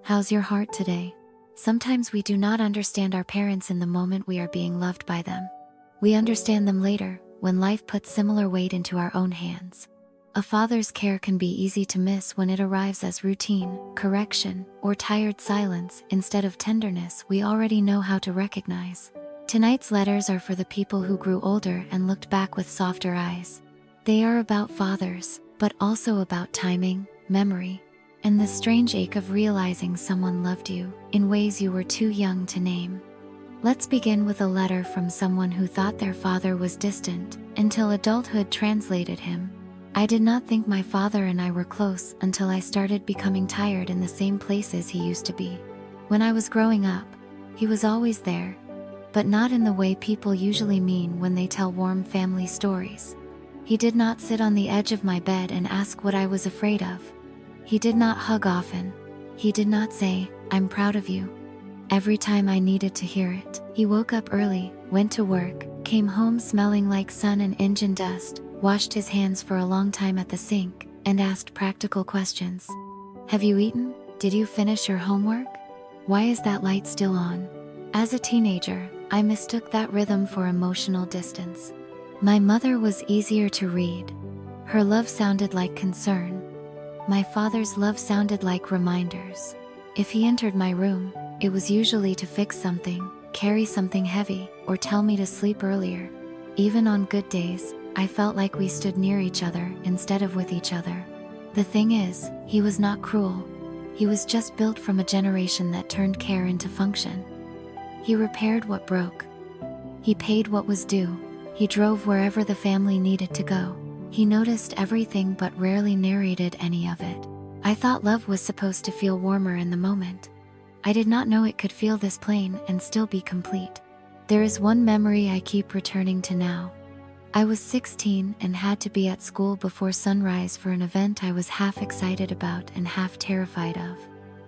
How's your heart today? Sometimes we do not understand our parents in the moment we are being loved by them. We understand them later, when life puts similar weight into our own hands. A father's care can be easy to miss when it arrives as routine, correction, or tired silence instead of tenderness we already know how to recognize. Tonight's letters are for the people who grew older and looked back with softer eyes. They are about fathers, but also about timing, memory, and the strange ache of realizing someone loved you in ways you were too young to name. Let's begin with a letter from someone who thought their father was distant until adulthood translated him. I did not think my father and I were close until I started becoming tired in the same places he used to be. When I was growing up, he was always there, but not in the way people usually mean when they tell warm family stories. He did not sit on the edge of my bed and ask what I was afraid of. He did not hug often. He did not say, "I'm proud of you," every time I needed to hear it. He woke up early, went to work, came home smelling like sun and engine dust, washed his hands for a long time at the sink, and asked practical questions. Have you eaten? Did you finish your homework? Why is that light still on? As a teenager, I mistook that rhythm for emotional distance. My mother was easier to read. Her love sounded like concern. My father's love sounded like reminders. If he entered my room, it was usually to fix something, carry something heavy, or tell me to sleep earlier. Even on good days, I felt like we stood near each other instead of with each other. The thing is, he was not cruel. He was just built from a generation that turned care into function. He repaired what broke. He paid what was due. He drove wherever the family needed to go. He noticed everything but rarely narrated any of it. I thought love was supposed to feel warmer in the moment. I did not know it could feel this plain and still be complete. There is one memory I keep returning to now. I was 16 and had to be at school before sunrise for an event I was half excited about and half terrified of.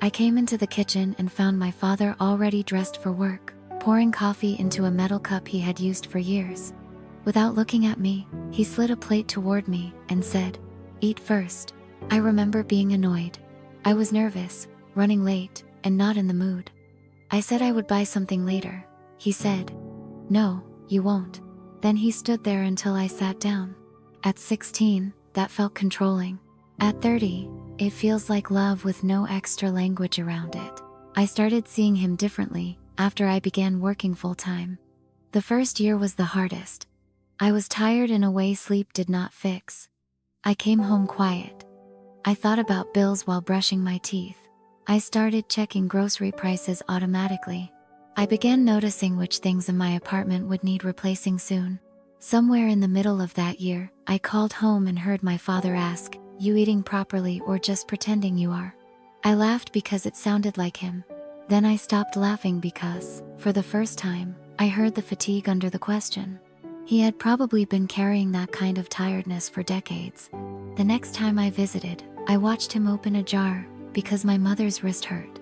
I came into the kitchen and found my father already dressed for work, pouring coffee into a metal cup he had used for years. Without looking at me, he slid a plate toward me and said, "Eat first." I remember being annoyed. I was nervous, running late, and not in the mood. I said I would buy something later. He said, "No, you won't." Then he stood there until I sat down. At 16, that felt controlling. At 30, it feels like love with no extra language around it. I started seeing him differently after I began working full-time. The first year was the hardest. I was tired in a way sleep did not fix. I came home quiet. I thought about bills while brushing my teeth. I started checking grocery prices automatically. I began noticing which things in my apartment would need replacing soon. Somewhere in the middle of that year, I called home and heard my father ask, "You eating properly or just pretending you are?" I laughed because it sounded like him. Then I stopped laughing because, for the first time, I heard the fatigue under the question. He had probably been carrying that kind of tiredness for decades. The next time I visited, I watched him open a jar because my mother's wrist hurt.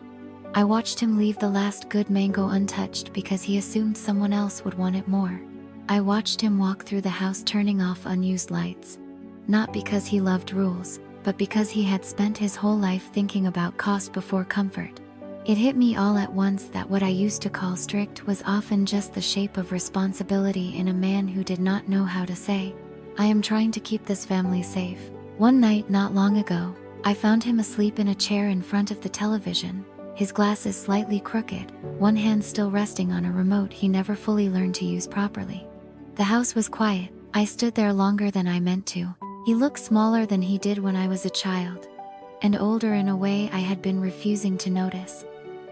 I watched him leave the last good mango untouched because he assumed someone else would want it more. I watched him walk through the house turning off unused lights. Not because he loved rules, but because he had spent his whole life thinking about cost before comfort. It hit me all at once that what I used to call strict was often just the shape of responsibility in a man who did not know how to say, "I am trying to keep this family safe." One night not long ago, I found him asleep in a chair in front of the television, his glasses slightly crooked, one hand still resting on a remote he never fully learned to use properly. The house was quiet. I stood there longer than I meant to. He looked smaller than he did when I was a child, and older in a way I had been refusing to notice.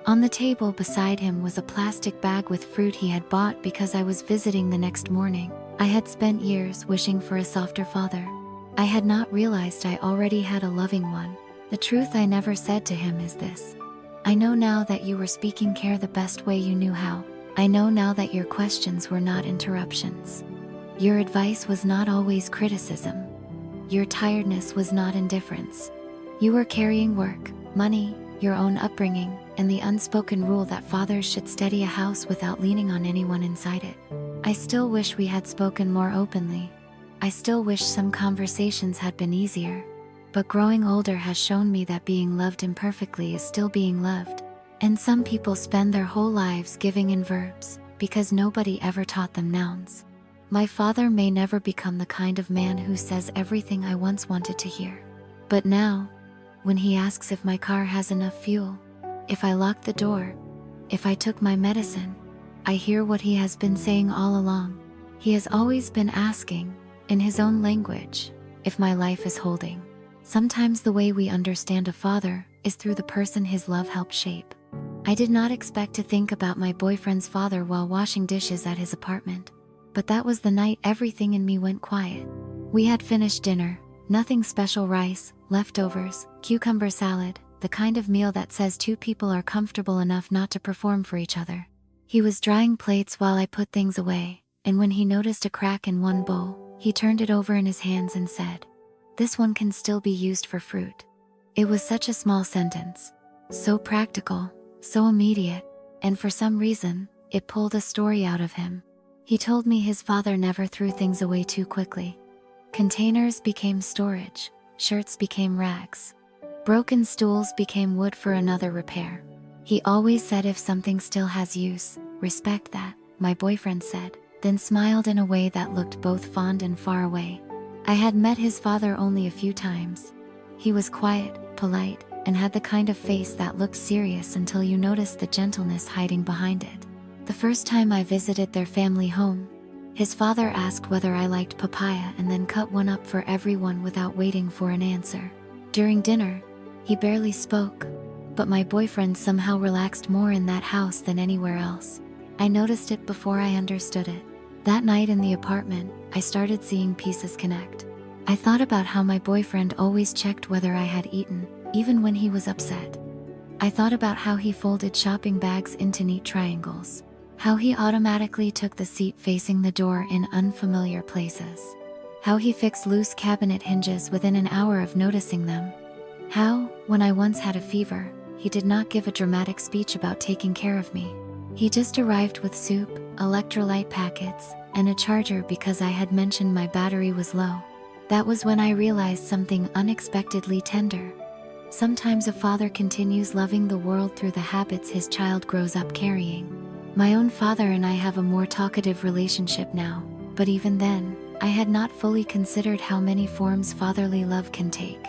On the table beside him was a plastic bag with fruit he had bought because I was visiting the next morning. I had spent years wishing for a softer father. I had not realized I already had a loving one. The truth I never said to him is this: I know now that you were speaking care the best way you knew how. I know now that your questions were not interruptions. Your advice was not always criticism. Your tiredness was not indifference. You were carrying work, money, your own upbringing, and the unspoken rule that fathers should steady a house without leaning on anyone inside it. I still wish we had spoken more openly. I still wish some conversations had been easier. but growing older has shown me that being loved imperfectly is still being loved. And some people spend their whole lives giving in verbs, because nobody ever taught them nouns. My father may never become the kind of man who says everything I once wanted to hear. But now, when he asks if my car has enough fuel, if I locked the door, if I took my medicine, I hear what he has been saying all along. He has always been asking, in his own language, if my life is holding. Sometimes the way we understand a father is through the person his love helped shape. I did not expect to think about my boyfriend's father while washing dishes at his apartment. But that was the night everything in me went quiet. We had finished dinner, nothing special: rice, leftovers, cucumber salad, the kind of meal that says two people are comfortable enough not to perform for each other. He was drying plates while I put things away, and when he noticed a crack in one bowl, he turned it over in his hands and said, "This one can still be used for fruit." It was such a small sentence, so practical, so immediate, and for some reason, it pulled a story out of him. He told me his father never threw things away too quickly. Containers became storage, shirts became rags. Broken stools became wood for another repair. He always said if something still has use, respect that, my boyfriend said, then smiled in a way that looked both fond and far away. I had met his father only a few times. He was quiet, polite, and had the kind of face that looked serious until you noticed the gentleness hiding behind it. The first time I visited their family home, his father asked whether I liked papaya and then cut one up for everyone without waiting for an answer. During dinner, he barely spoke, but my boyfriend somehow relaxed more in that house than anywhere else. I noticed it before I understood it. That night in the apartment, I started seeing pieces connect. I thought about how my boyfriend always checked whether I had eaten, even when he was upset. I thought about how he folded shopping bags into neat triangles, how he automatically took the seat facing the door in unfamiliar places, how he fixed loose cabinet hinges within an hour of noticing them, how, when I once had a fever, he did not give a dramatic speech about taking care of me. He just arrived with soup, electrolyte packets, and a charger because I had mentioned my battery was low. That was when I realized something unexpectedly tender. Sometimes a father continues loving the world through the habits his child grows up carrying. My own father and I have a more talkative relationship now, but even then, I had not fully considered how many forms fatherly love can take.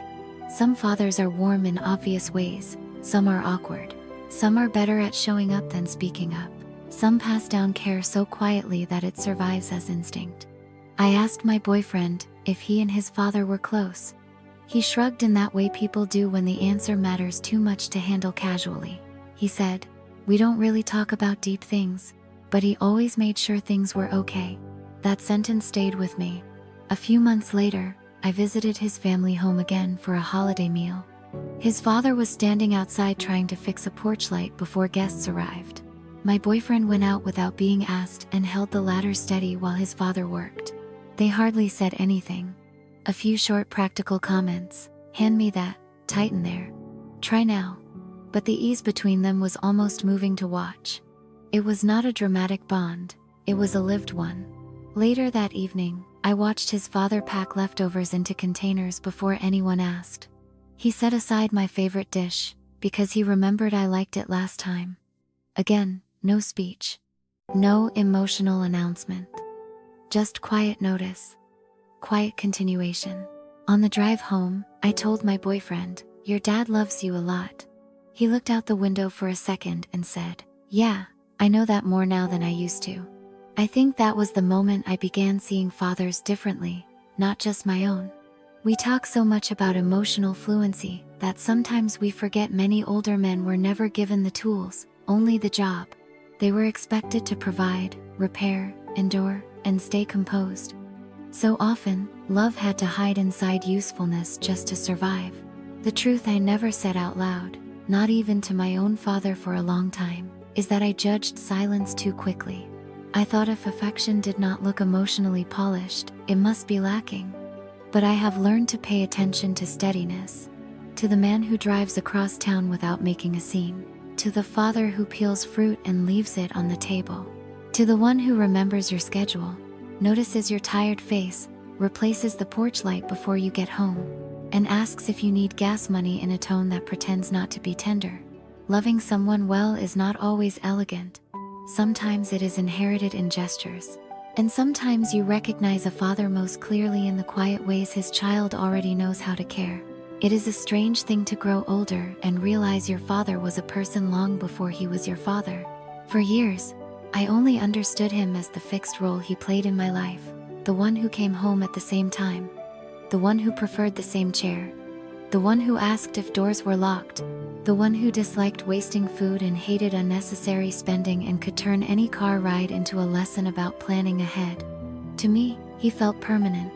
Some fathers are warm in obvious ways, some are awkward, some are better at showing up than speaking up, some pass down care so quietly that it survives as instinct. I asked my boyfriend if he and his father were close. He shrugged in that way people do when the answer matters too much to handle casually. He said, "We don't really talk about deep things, but he always made sure things were okay." That sentence stayed with me. A few months later, I visited his family home again for a holiday meal. His father was standing outside trying to fix a porch light before guests arrived. My boyfriend went out without being asked and held the ladder steady while his father worked. They hardly said anything. A few short practical comments. "Hand me that, tighten there. Try now." But the ease between them was almost moving to watch. It was not a dramatic bond, it was a lived one. Later that evening, I watched his father pack leftovers into containers before anyone asked. He set aside my favorite dish, because he remembered I liked it last time. Again, no speech. No emotional announcement. Just quiet notice. Quiet continuation. On the drive home, I told my boyfriend, "Your dad loves you a lot." He looked out the window for a second and said, "Yeah, I know that more now than I used to." I think that was the moment I began seeing fathers differently, not just my own. We talk so much about emotional fluency that sometimes we forget many older men were never given the tools, only the job. They were expected to provide, repair, endure, and stay composed. So often, love had to hide inside usefulness just to survive. The truth I never said out loud, not even to my own father for a long time, is that I judged silence too quickly. I thought if affection did not look emotionally polished, it must be lacking. But I have learned to pay attention to steadiness. To the man who drives across town without making a scene. To the father who peels fruit and leaves it on the table. To the one who remembers your schedule, notices your tired face, replaces the porch light before you get home, and asks if you need gas money in a tone that pretends not to be tender. Loving someone well is not always elegant. Sometimes it is inherited in gestures. And sometimes you recognize a father most clearly in the quiet ways his child already knows how to care. It is a strange thing to grow older and realize your father was a person long before he was your father. For years, I only understood him as the fixed role he played in my life, the one who came home at the same time, the one who preferred the same chair, the one who asked if doors were locked, the one who disliked wasting food and hated unnecessary spending and could turn any car ride into a lesson about planning ahead. To me, he felt permanent.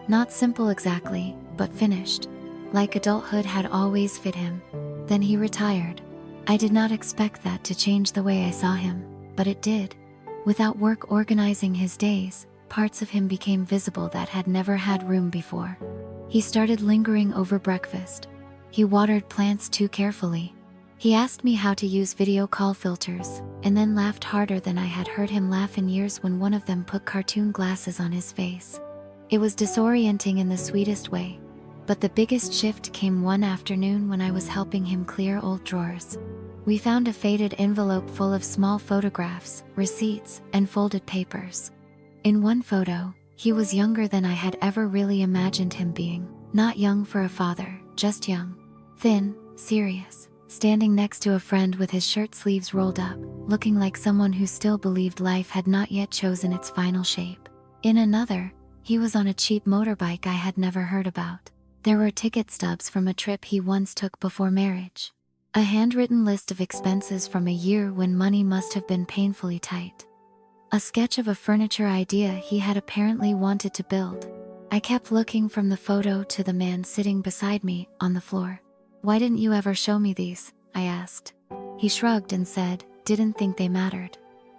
Not simple exactly, but finished. Like adulthood had always fit him. Then he retired. I did not expect that to change the way I saw him, but it did. Without work organizing his days, parts of him became visible that had never had room before. He started lingering over breakfast. He watered plants too carefully. He asked me how to use video call filters, and then laughed harder than I had heard him laugh in years when one of them put cartoon glasses on his face. It was disorienting in the sweetest way. But the biggest shift came one afternoon when I was helping him clear old drawers. We found a faded envelope full of small photographs, receipts, and folded papers. In one photo, he was younger than I had ever really imagined him being. Not young for a father, just young. Thin, serious, standing next to a friend with his shirt sleeves rolled up, looking like someone who still believed life had not yet chosen its final shape. In another, he was on a cheap motorbike I had never heard about. There were ticket stubs from a trip he once took before marriage. A handwritten list of expenses from a year when money must have been painfully tight. A sketch of a furniture idea he had apparently wanted to build. I kept looking from the photo to the man sitting beside me on the floor. "Why didn't you ever show me these?" I asked. He shrugged and said, "Didn't think they mattered."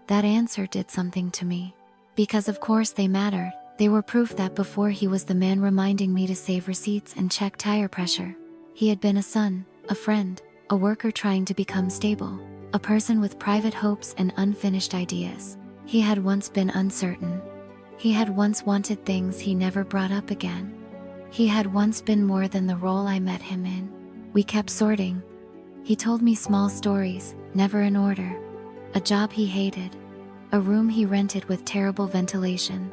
That answer did something to me. Because of course they mattered. They were proof that before he was the man reminding me to save receipts and check tire pressure, he had been a son, a friend, a worker trying to become stable, a person with private hopes and unfinished ideas. He had once been uncertain. He had once wanted things he never brought up again. He had once been more than the role I met him in. We kept sorting. He told me small stories, never in order. A job he hated. A room he rented with terrible ventilation.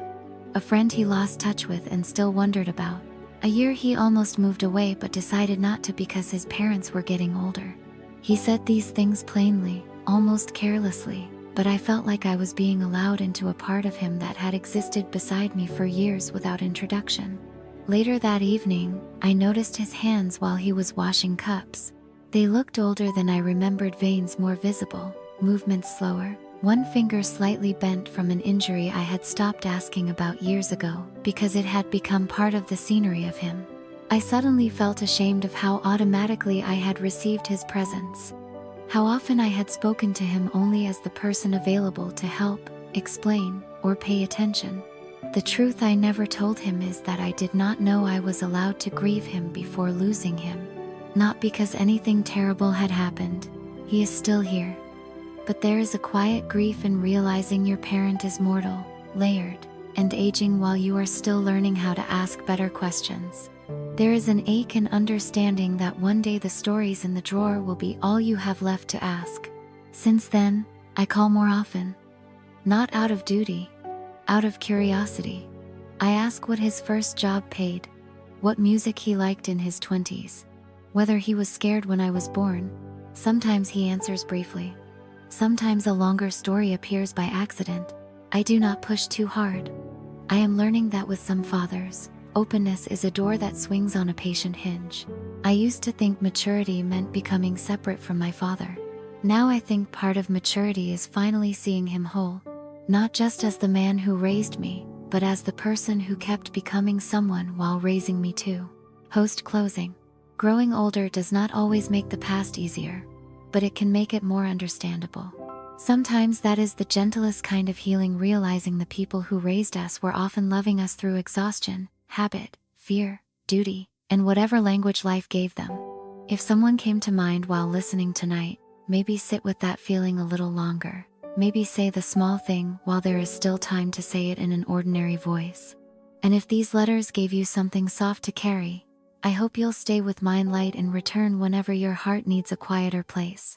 A friend he lost touch with and still wondered about. A year he almost moved away but decided not to because his parents were getting older. He said these things plainly, almost carelessly, but I felt like I was being allowed into a part of him that had existed beside me for years without introduction. Later that evening, I noticed his hands while he was washing cups. They looked older than I remembered, veins more visible, movements slower. One finger slightly bent from an injury I had stopped asking about years ago, because it had become part of the scenery of him. I suddenly felt ashamed of how automatically I had received his presence. How often I had spoken to him only as the person available to help, explain, or pay attention. The truth I never told him is that I did not know I was allowed to grieve him before losing him. Not because anything terrible had happened. He is still here. But there is a quiet grief in realizing your parent is mortal, layered, and aging while you are still learning how to ask better questions. There is an ache in understanding that one day the stories in the drawer will be all you have left to ask. Since then, I call more often. Not out of duty, out of curiosity. I ask what his first job paid, what music he liked in his 20s, whether he was scared when I was born. Sometimes he answers briefly. Sometimes a longer story appears by accident. I do not push too hard. I am learning that with some fathers, openness is a door that swings on a patient hinge. I used to think maturity meant becoming separate from my father. Now I think part of maturity is finally seeing him whole. Not just as the man who raised me, but as the person who kept becoming someone while raising me too. Post closing. Growing older does not always make the past easier, but it can make it more understandable. Sometimes that is the gentlest kind of healing, realizing the people who raised us were often loving us through exhaustion, habit, fear, duty, and whatever language life gave them. If someone came to mind while listening tonight, maybe sit with that feeling a little longer. Maybe say the small thing while there is still time to say it in an ordinary voice. And if these letters gave you something soft to carry, I hope you'll stay with Mind Light and return whenever your heart needs a quieter place.